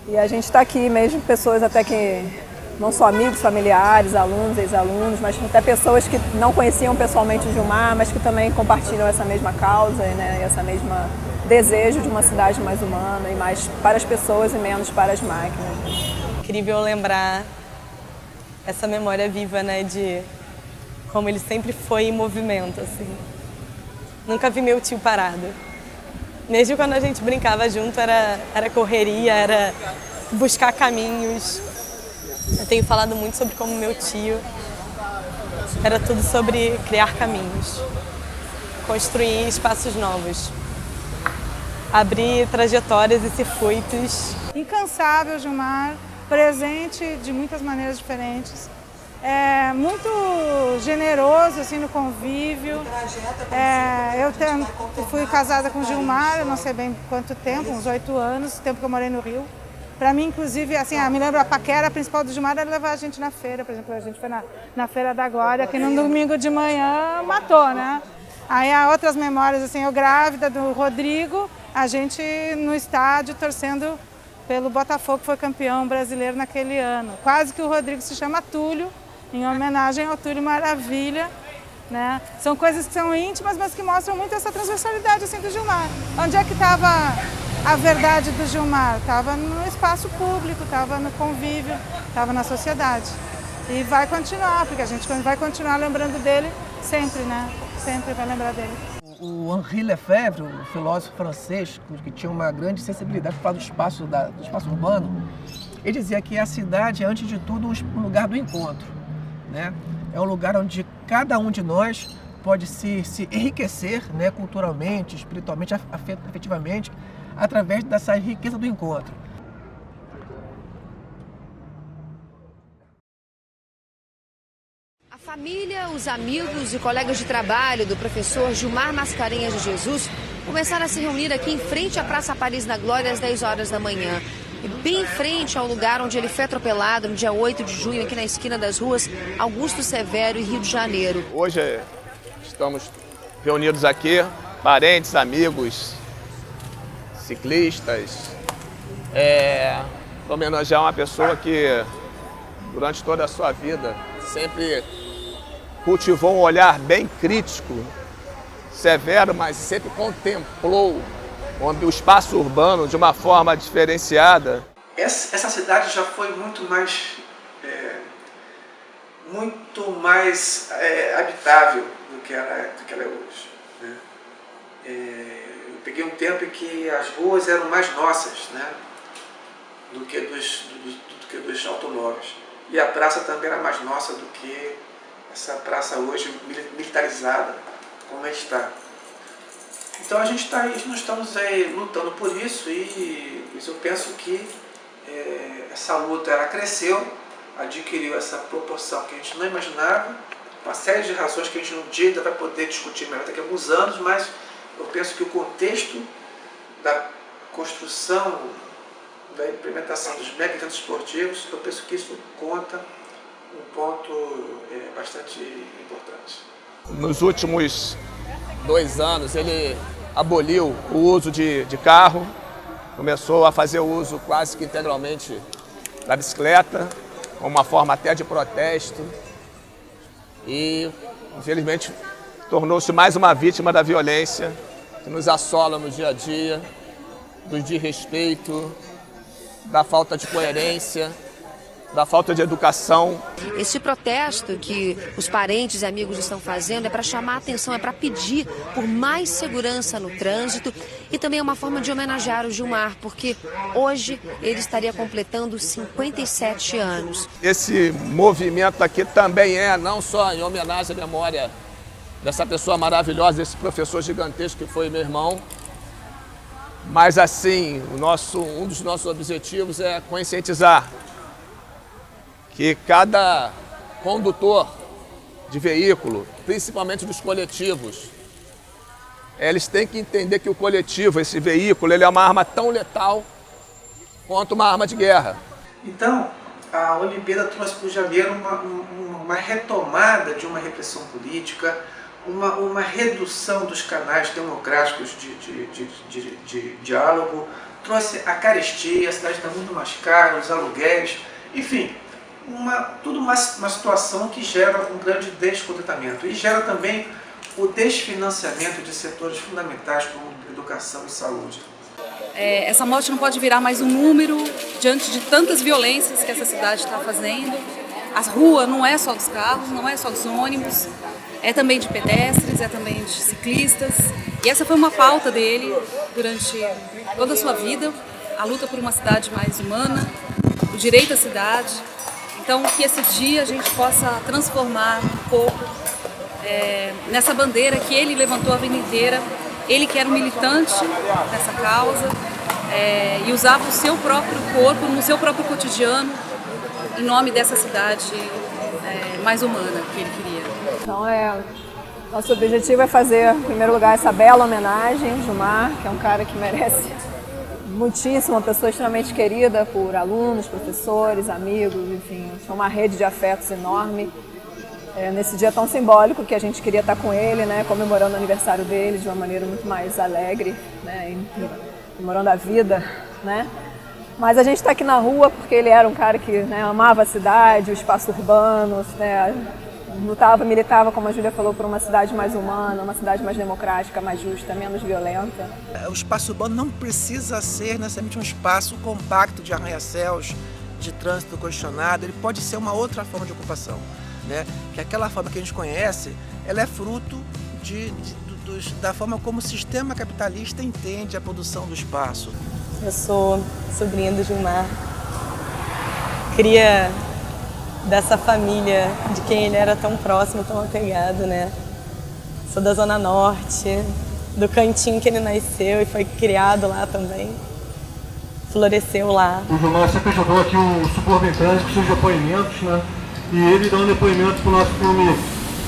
E a gente está aqui mesmo, pessoas até que não só amigos, familiares, alunos, ex-alunos, mas até pessoas que não conheciam pessoalmente o Gilmar, mas que também compartilham essa mesma causa, né, essa mesma desejo de uma cidade mais humana e mais para as pessoas e menos para as máquinas. Incrível lembrar essa memória viva, né, de como ele sempre foi em movimento, assim. Nunca vi meu tio parado. Mesmo quando a gente brincava junto, era correria, era buscar caminhos. Eu tenho falado muito sobre como meu tio era tudo sobre criar caminhos, construir espaços novos, abrir trajetórias e circuitos. Incansável, Gilmar, presente de muitas maneiras diferentes. Muito generoso assim, no convívio. Eu fui casada com o Gilmar, eu não sei bem quanto tempo, uns 8 anos, o tempo que eu morei no Rio. Para mim, inclusive, assim, me lembro, a paquera principal do Gilmar era levar a gente na feira. Por exemplo, a gente foi na Feira da Glória, que no domingo de manhã matou, né? Aí há outras memórias, assim, eu grávida do Rodrigo, a gente no estádio torcendo pelo Botafogo, que foi campeão brasileiro naquele ano. Quase que o Rodrigo se chama Túlio, em homenagem ao Túlio Maravilha, né? São coisas que são íntimas, mas que mostram muito essa transversalidade assim, do Gilmar. Onde é que estava a verdade do Gilmar? Estava no espaço público, estava no convívio, estava na sociedade. E vai continuar, porque a gente vai continuar lembrando dele sempre, né? Sempre vai lembrar dele. O Henri Lefebvre, o filósofo francês, que tinha uma grande sensibilidade para falar do espaço urbano, ele dizia que a cidade é, antes de tudo, um lugar do encontro, né? É um lugar onde cada um de nós pode se enriquecer, né, culturalmente, espiritualmente, afetivamente, através dessa riqueza do encontro. A família, os amigos e colegas de trabalho do professor Gilmar Mascarenhas de Jesus começaram a se reunir aqui em frente à Praça Paris da Glória às 10 horas da manhã. E bem em frente ao lugar onde ele foi atropelado no dia 8 de junho, aqui na esquina das ruas Augusto Severo e Rio de Janeiro. Hoje estamos reunidos aqui, parentes, amigos, ciclistas, para homenagear uma pessoa que durante toda a sua vida sempre cultivou um olhar bem crítico, severo, mas sempre contemplou o espaço urbano de uma forma diferenciada. Essa cidade já foi muito mais habitável do que ela é hoje, né? Eu peguei um tempo em que as ruas eram mais nossas, né, do que dos automóveis. E a praça também era mais nossa do que essa praça hoje militarizada como está. Então nós estamos lutando por isso e eu penso que essa luta ela cresceu, adquiriu essa proporção que a gente não imaginava, uma série de razões que a gente um dia ainda vai poder discutir melhor daqui a alguns anos, mas eu penso que o contexto da construção, da implementação dos mega eventos esportivos, eu penso que isso conta um ponto bastante importante. Nos últimos 2 anos ele aboliu o uso de carro, começou a fazer o uso quase que integralmente da bicicleta, como uma forma até de protesto e, infelizmente, tornou-se mais uma vítima da violência que nos assola no dia a dia, do desrespeito, da falta de coerência, da falta de educação. Esse protesto que os parentes e amigos estão fazendo é para chamar a atenção, é para pedir por mais segurança no trânsito e também é uma forma de homenagear o Gilmar, porque hoje ele estaria completando 57 anos. Esse movimento aqui também não só em homenagem à memória dessa pessoa maravilhosa, desse professor gigantesco que foi meu irmão, mas assim, um dos nossos objetivos é conscientizar que cada condutor de veículo, principalmente dos coletivos, eles têm que entender que o coletivo, esse veículo, ele é uma arma tão letal quanto uma arma de guerra. Então, a Olimpíada trouxe para o Janeiro uma retomada de uma repressão política, uma redução dos canais democráticos de diálogo, trouxe a carestia, a cidade está muito mais cara, os aluguéis, enfim, tudo uma situação que gera um grande descontentamento e gera também o desfinanciamento de setores fundamentais como educação e saúde. Essa morte não pode virar mais um número diante de tantas violências que essa cidade está fazendo. A rua não é só dos carros, não é só dos ônibus, é também de pedestres, é também de ciclistas. E essa foi uma pauta dele durante toda a sua vida, a luta por uma cidade mais humana, o direito à cidade. Então, que esse dia a gente possa transformar um pouco nessa bandeira que ele levantou a vida inteira. Ele que era um militante dessa causa e usava o seu próprio corpo, no seu próprio cotidiano, em nome dessa cidade mais humana que ele queria. Então, nosso objetivo é fazer, em primeiro lugar, essa bela homenagem ao Gilmar, que é um cara que merece muitíssimo, uma pessoa extremamente querida por alunos, professores, amigos, enfim, uma rede de afetos enorme. Nesse dia tão simbólico que a gente queria estar com ele, né, comemorando o aniversário dele de uma maneira muito mais alegre, né, comemorando a vida, né. Mas a gente está aqui na rua porque ele era um cara que, né, amava a cidade, o espaço urbano, né, militava, como a Júlia falou, por uma cidade mais humana, uma cidade mais democrática, mais justa, menos violenta. O espaço urbano não precisa ser necessariamente um espaço compacto de arranha-céus, de trânsito congestionado, ele pode ser uma outra forma de ocupação. Né? Que aquela forma que a gente conhece, ela é fruto da forma como o sistema capitalista entende a produção do espaço. Eu sou sobrinha do Gilmar, cria dessa família de quem ele era tão próximo, tão apegado, né? Sou da Zona Norte, do cantinho que ele nasceu e foi criado lá também, floresceu lá. O Gilmar sempre jogou aqui o Subúrbio em Trânsito com seus depoimentos, né? E ele dá um depoimento para o nosso filme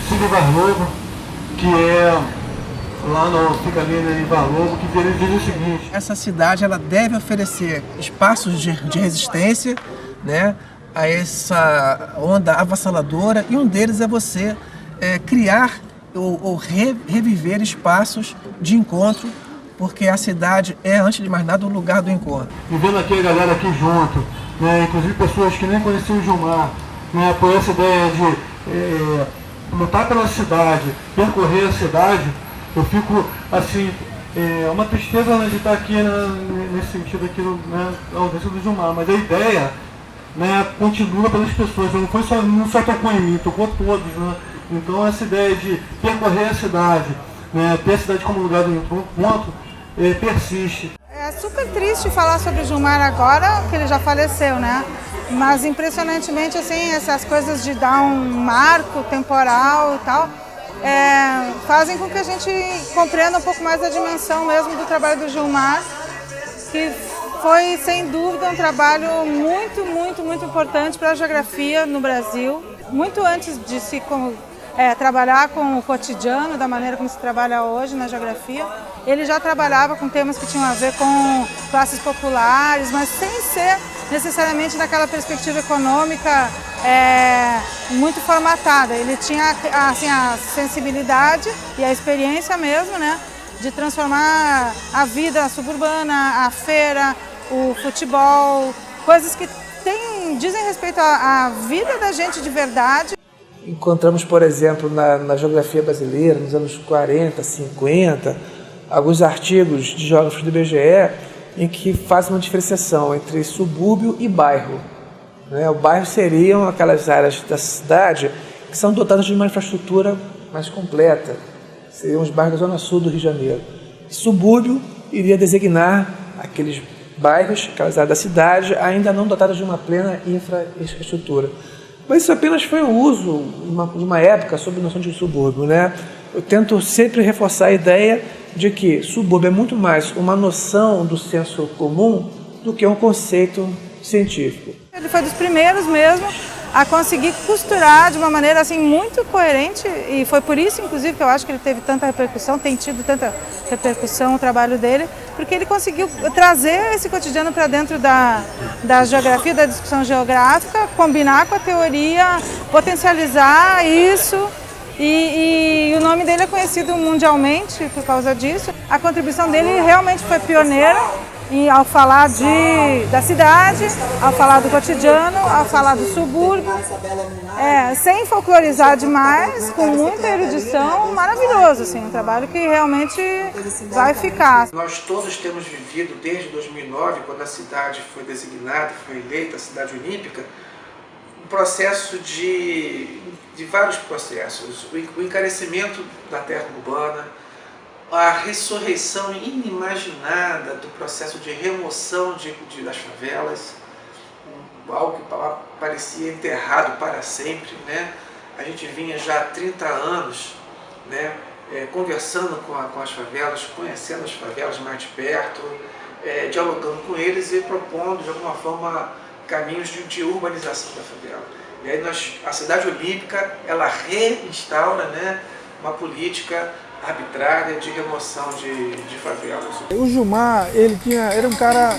Cine Varlobo, que é lá no Fica ali em Varlobo, que ele diz o seguinte: essa cidade ela deve oferecer espaços de resistência, né, a essa onda avassaladora, e um deles é você criar ou reviver espaços de encontro, porque a cidade é, antes de mais nada, o lugar do encontro. E vendo aqui a galera aqui junto, né, inclusive pessoas que nem conheciam o Gilmar, né, por essa ideia de lutar pela cidade, percorrer a cidade, eu fico assim, uma tristeza, né, de estar aqui, né, nesse sentido aqui, né, na ausência do Gilmar, mas a ideia, né, continua pelas pessoas, não só tocou em mim, tocou todos, né? Então essa ideia de percorrer a cidade, né, ter a cidade como lugar do encontro, persiste. É super triste falar sobre o Gilmar agora, que ele já faleceu, né? Mas impressionantemente, assim, essas coisas de dar um marco temporal e tal, fazem com que a gente compreenda um pouco mais a dimensão mesmo do trabalho do Gilmar, que foi, sem dúvida, um trabalho muito, muito, muito importante para a geografia no Brasil. Muito antes de se trabalhar com o cotidiano, da maneira como se trabalha hoje na geografia, ele já trabalhava com temas que tinham a ver com classes populares, mas sem ser necessariamente daquela perspectiva econômica muito formatada. Ele tinha assim, a sensibilidade e a experiência mesmo, né, de transformar a vida suburbana, a feira, o futebol, coisas que dizem respeito à vida da gente de verdade. Encontramos, por exemplo, na geografia brasileira, nos anos 40, 50, alguns artigos de geógrafos do IBGE em que fazem uma diferenciação entre subúrbio e bairro. O bairro seriam aquelas áreas da cidade que são dotadas de uma infraestrutura mais completa. Seriam os bairros da zona sul do Rio de Janeiro. Subúrbio iria designar aqueles bairros, aquelas áreas da cidade, ainda não dotadas de uma plena infraestrutura. Mas isso apenas foi um uso de uma época sobre a noção de subúrbio, né? Eu tento sempre reforçar a ideia de que subúrbio é muito mais uma noção do senso comum do que um conceito científico. Ele foi dos primeiros mesmo a conseguir costurar de uma maneira assim muito coerente, e foi por isso, inclusive, que eu acho que ele teve tanta repercussão, tem tido tanta repercussão o trabalho dele, porque ele conseguiu trazer esse cotidiano para dentro da geografia, da discussão geográfica, combinar com a teoria, potencializar isso, e o nome dele é conhecido mundialmente por causa disso. A contribuição dele realmente foi pioneira, ao falar da cidade, ao falar do cotidiano, ao falar do subúrbio, sem folclorizar demais, com muita erudição, maravilhoso, assim, um trabalho que realmente vai ficar. Nós todos temos vivido desde 2009, quando a cidade foi designada, foi eleita a cidade olímpica, um processo de vários processos, o encarecimento da terra urbana, a ressurreição inimaginada do processo de remoção das favelas, algo que parecia enterrado para sempre, né? A gente vinha já há 30 anos, né, conversando com as favelas, conhecendo as favelas mais de perto, dialogando com eles e propondo de alguma forma caminhos de urbanização da favela. E aí a cidade olímpica, ela reinstaura, né, uma política arbitrária de remoção de favelas. O Gilmar, era um cara,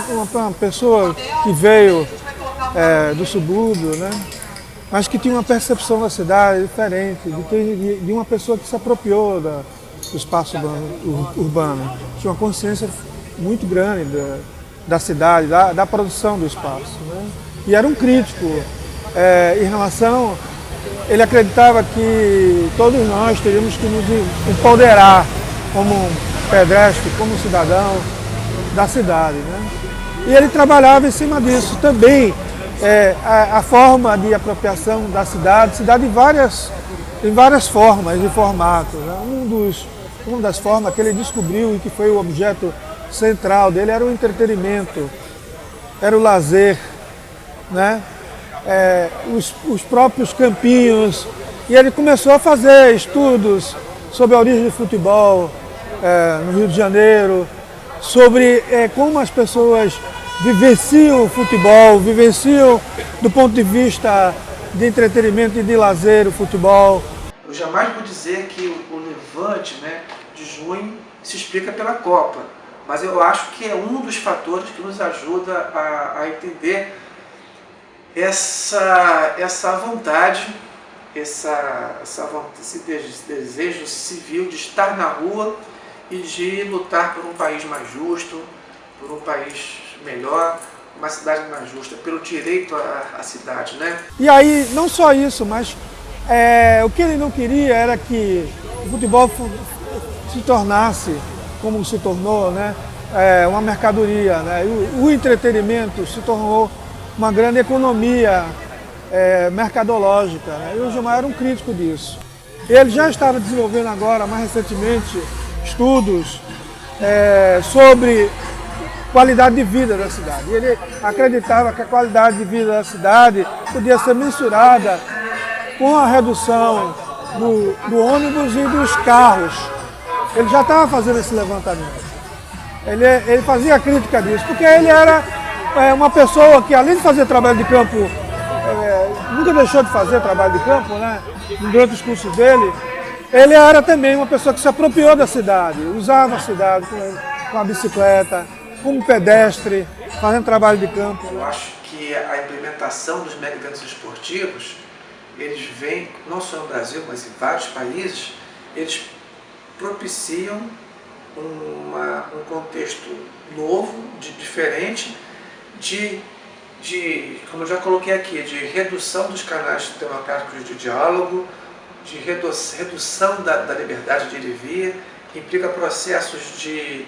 uma pessoa que veio do subúrbio, né? Mas que tinha uma percepção da cidade diferente, de uma pessoa que se apropriou do espaço urbano. Tinha uma consciência muito grande da cidade, da produção do espaço, né? E era um crítico em relação... Ele acreditava que todos nós teríamos que nos empoderar como pedestre, como cidadão da cidade, né? E ele trabalhava em cima disso também, a forma de apropriação da cidade em várias formas e formatos, né? Uma das formas que ele descobriu e que foi o objeto central dele era o entretenimento, era o lazer, né? Os próprios campinhos, e ele começou a fazer estudos sobre a origem do futebol no Rio de Janeiro, sobre como as pessoas vivenciam o futebol, vivenciam do ponto de vista de entretenimento e de lazer o futebol. Eu jamais vou dizer que o levante, né, de junho se explica pela Copa, mas eu acho que é um dos fatores que nos ajuda a entender essa vontade, esse desejo civil de estar na rua e de lutar por um país mais justo, por um país melhor, uma cidade mais justa, pelo direito à cidade, né? E aí, não só isso, mas o que ele não queria era que o futebol se tornasse, como se tornou, né, uma mercadoria, né? O entretenimento se tornou uma grande economia mercadológica, né? E o Gilmar era um crítico disso. Ele já estava desenvolvendo agora, mais recentemente, estudos sobre qualidade de vida da cidade. Ele acreditava que a qualidade de vida da cidade podia ser mensurada com a redução do ônibus e dos carros. Ele já estava fazendo esse levantamento. Ele fazia crítica disso, porque ele era uma pessoa que, além de fazer trabalho de campo, nunca deixou de fazer trabalho de campo, né? Durante os cursos dele, ele era também uma pessoa que se apropriou da cidade, usava a cidade com a bicicleta, como pedestre, fazendo trabalho de campo. Eu acho que a implementação dos mega eventos esportivos, eles vêm, não só no Brasil, mas em vários países, eles propiciam um contexto novo, diferente, como eu já coloquei aqui, de redução dos canais democráticos de diálogo, de redução da liberdade de ir e vir, que implica processos de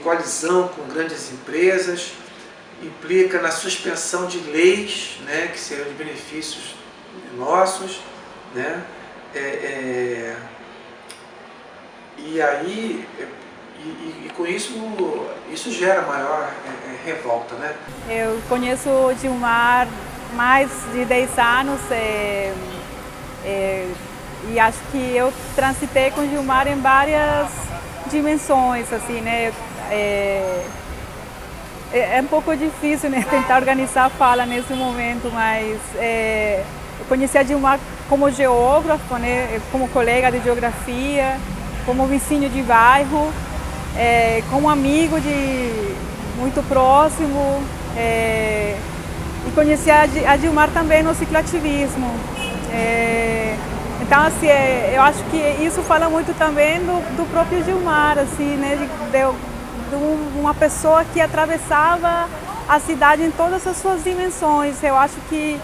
coalizão com grandes empresas, implica na suspensão de leis, né, que seriam de benefícios nossos, né, e aí, com isso gera maior revolta, né? Eu conheço o Gilmar mais de 10 anos e acho que eu transitei com o Gilmar em várias dimensões, assim, né? É um pouco difícil, né, tentar organizar a fala nesse momento, mas eu conheci a Gilmar como geógrafo, né, como colega de geografia, como vizinho de bairro, como amigo muito próximo, e conheci a Gilmar também no cicloativismo. Então, assim, eu acho que isso fala muito também do próprio Gilmar, assim, né, de uma pessoa que atravessava a cidade em todas as suas dimensões. Eu acho que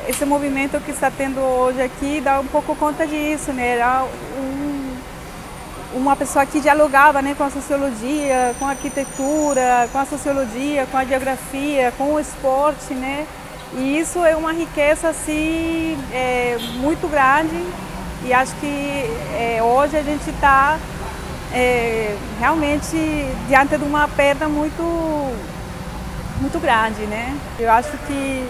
esse movimento que está tendo hoje aqui dá um pouco conta disso, né? Era uma pessoa que dialogava, né, com a sociologia, com a arquitetura, com a sociologia, com a geografia, com o esporte, né? E isso é uma riqueza assim, muito grande, e acho que hoje a gente está realmente diante de uma perda muito grande, né? Eu acho que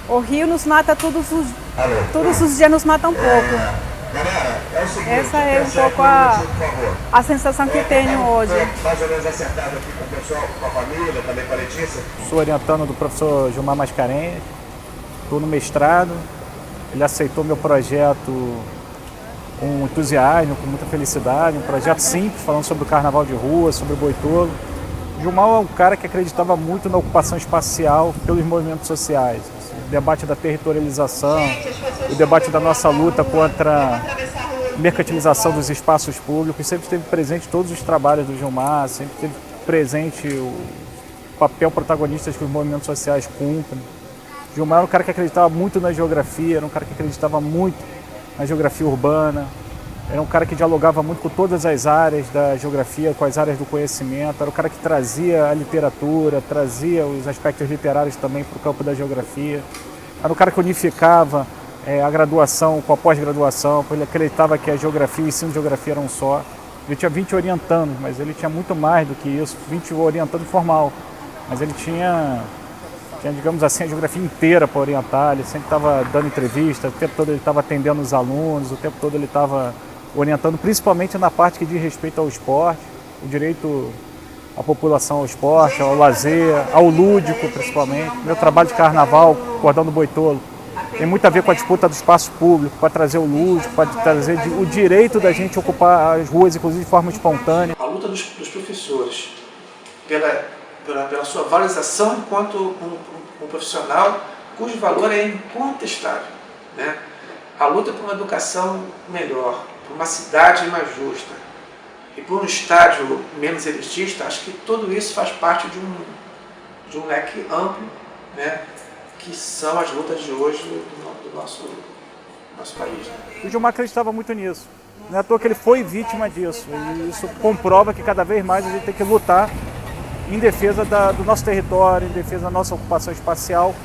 o Rio nos mata todos os dias, nos mata um pouco. Galera, é o seguinte, essa é um pouco a sensação que tenho hoje. Mais ou menos acertado aqui com o pessoal, com a família, também com a Letícia. Sou orientando do professor Gilmar Mascarenhas, estou no mestrado. Ele aceitou meu projeto com entusiasmo, com muita felicidade, um projeto simples, falando sobre o carnaval de rua, sobre o Boitolo. Gilmar é um cara que acreditava muito na ocupação espacial pelos movimentos sociais. O debate da territorialização, o debate da nossa luta contra a mercantilização dos espaços públicos, sempre esteve presente em todos os trabalhos do Gilmar, sempre esteve presente o papel protagonista que os movimentos sociais cumprem. Gilmar era um cara que acreditava muito na geografia, era um cara que acreditava muito na geografia urbana, era um cara que dialogava muito com todas as áreas da geografia, com as áreas do conhecimento, era um cara que trazia a literatura, trazia os aspectos literários também para o campo da geografia, era um cara que unificava a graduação com a pós-graduação, porque ele acreditava que a geografia e o ensino de geografia eram um só. Ele tinha 20 orientandos, mas ele tinha muito mais do que isso, 20 orientando formal, mas ele tinha, digamos assim, a geografia inteira para orientar, ele sempre estava dando entrevista, o tempo todo ele estava atendendo os alunos, o tempo todo ele estava orientando, principalmente na parte que diz respeito ao esporte, o direito à população ao esporte, ao lazer, ao lúdico principalmente. Meu trabalho de carnaval, Cordão do Boitolo, tem muito a ver com a disputa do espaço público, para trazer o lúdico, para trazer o direito da gente ocupar as ruas, inclusive de forma espontânea. A luta dos professores pela sua valorização enquanto um profissional cujo valor é incontestável, né? A luta por uma educação melhor, por uma cidade mais justa e por um estádio menos elitista, acho que tudo isso faz parte de um leque amplo, né, que são as lutas de hoje do nosso país. Né? O Gilmar acreditava muito nisso. Não é à toa que ele foi vítima disso. E isso comprova que cada vez mais a gente tem que lutar em defesa do nosso território, em defesa da nossa ocupação espacial,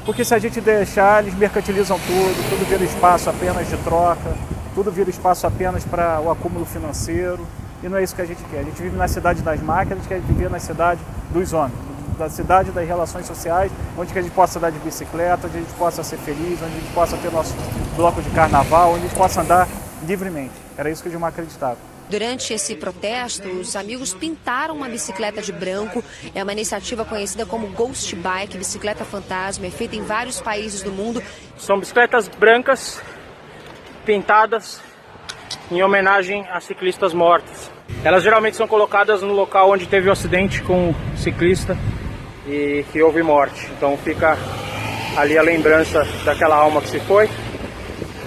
porque se a gente deixar, eles mercantilizam tudo vira espaço apenas de troca, tudo vira espaço apenas para o acúmulo financeiro, e não é isso que a gente quer. A gente vive na cidade das máquinas, a gente quer viver na cidade dos homens, da cidade das relações sociais, onde a gente possa andar de bicicleta, onde a gente possa ser feliz, onde a gente possa ter nosso bloco de carnaval, onde a gente possa andar livremente. Era isso que o Gilmar acreditava. Durante esse protesto, os amigos pintaram uma bicicleta de branco. É uma iniciativa conhecida como Ghost Bike, bicicleta fantasma, é feita em vários países do mundo. São bicicletas brancas pintadas em homenagem a ciclistas mortos. Elas geralmente são colocadas no local onde teve o acidente com o ciclista e que houve morte. Então fica ali a lembrança daquela alma que se foi.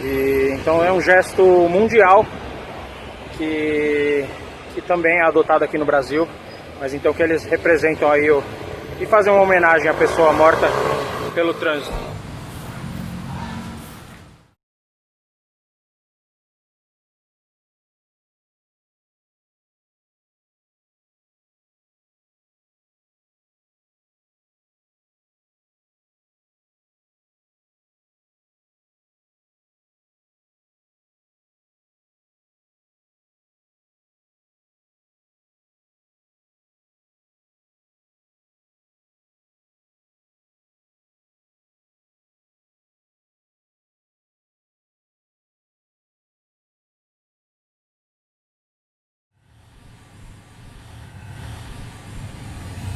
E então é um gesto mundial que também é adotado aqui no Brasil, mas então que eles representam aí e fazem uma homenagem à pessoa morta pelo trânsito.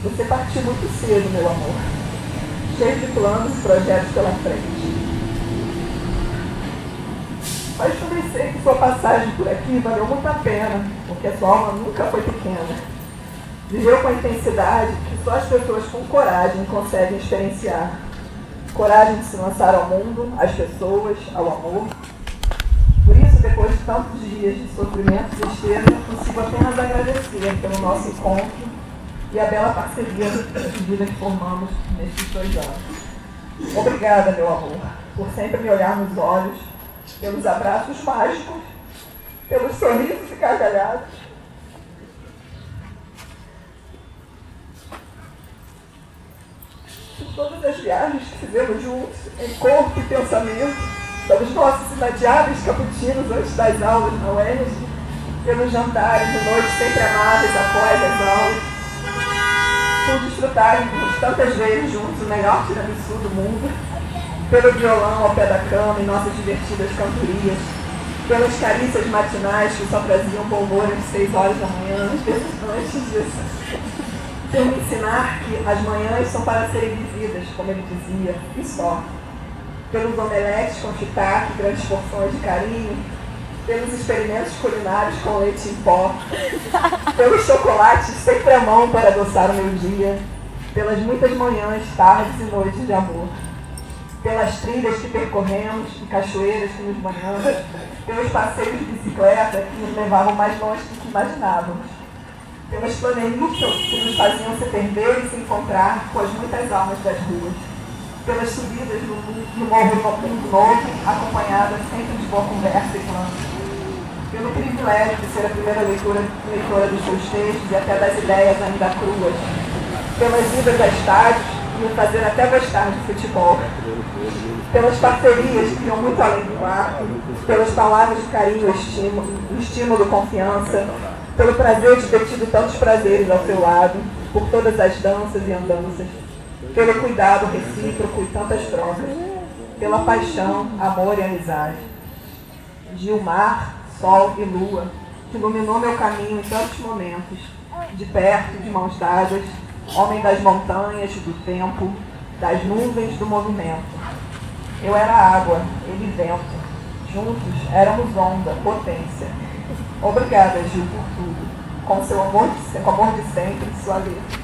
Você partiu muito cedo, meu amor. Cheio de planos e projetos pela frente. Mas também sei que sua passagem por aqui valeu muito a pena, porque a sua alma nunca foi pequena. Viveu com a intensidade que só as pessoas com coragem conseguem experienciar. Coragem de se lançar ao mundo, às pessoas, ao amor. Por isso, depois de tantos dias de sofrimento e tristeza, consigo apenas agradecer pelo nosso encontro e a bela parceria de vida que formamos nestes 2 anos. Obrigada, meu amor, por sempre me olhar nos olhos, pelos abraços mágicos, pelos sorrisos e gargalhadas. Por todas as viagens que fizemos juntos, em corpo e pensamento, pelos nossos inadiáveis caputinos antes das aulas na UERJ, pelos jantares de noite sempre amáveis após as aulas, por desfrutarmos tantas vezes juntos o melhor tiramisu do mundo, pelo violão ao pé da cama e nossas divertidas cantorias, pelas carícias matinais que só traziam bom humor às 6 horas da manhã, às vezes antes disso, por me ensinar que as manhãs são para serem vividas, como ele dizia, e só. Pelos omeletes com shiitake, grandes porções de carinho, pelos experimentos culinários com leite em pó, pelos chocolates sempre à mão para adoçar o meu dia, pelas muitas manhãs, tardes e noites de amor, pelas trilhas que percorremos e cachoeiras que nos banhamos, pelos passeios de bicicleta que nos levavam mais longe do que imaginávamos, pelas planelistas que nos faziam se perder e se encontrar com as muitas almas das ruas, pelas subidas do Morro Mundo Novo, acompanhadas sempre de boa conversa e plano, pelo privilégio de ser a primeira leitora dos seus textos e até das ideias ainda cruas, pelas idas a estádios e me fazer até gostar de futebol, pelas parcerias que iam muito além do quarto, pelas palavras de carinho e estímulo, confiança, pelo prazer de ter tido tantos prazeres ao seu lado, por todas as danças e andanças, pelo cuidado recíproco e tantas trocas, pela paixão, amor e amizade. Gilmar, sol e lua, que iluminou meu caminho em tantos momentos, de perto, de mãos dadas, homem das montanhas, do tempo, das nuvens, do movimento. Eu era água, ele vento. Juntos éramos onda, potência. Obrigada, Gil, por tudo. Com seu amor de sempre, sua letra.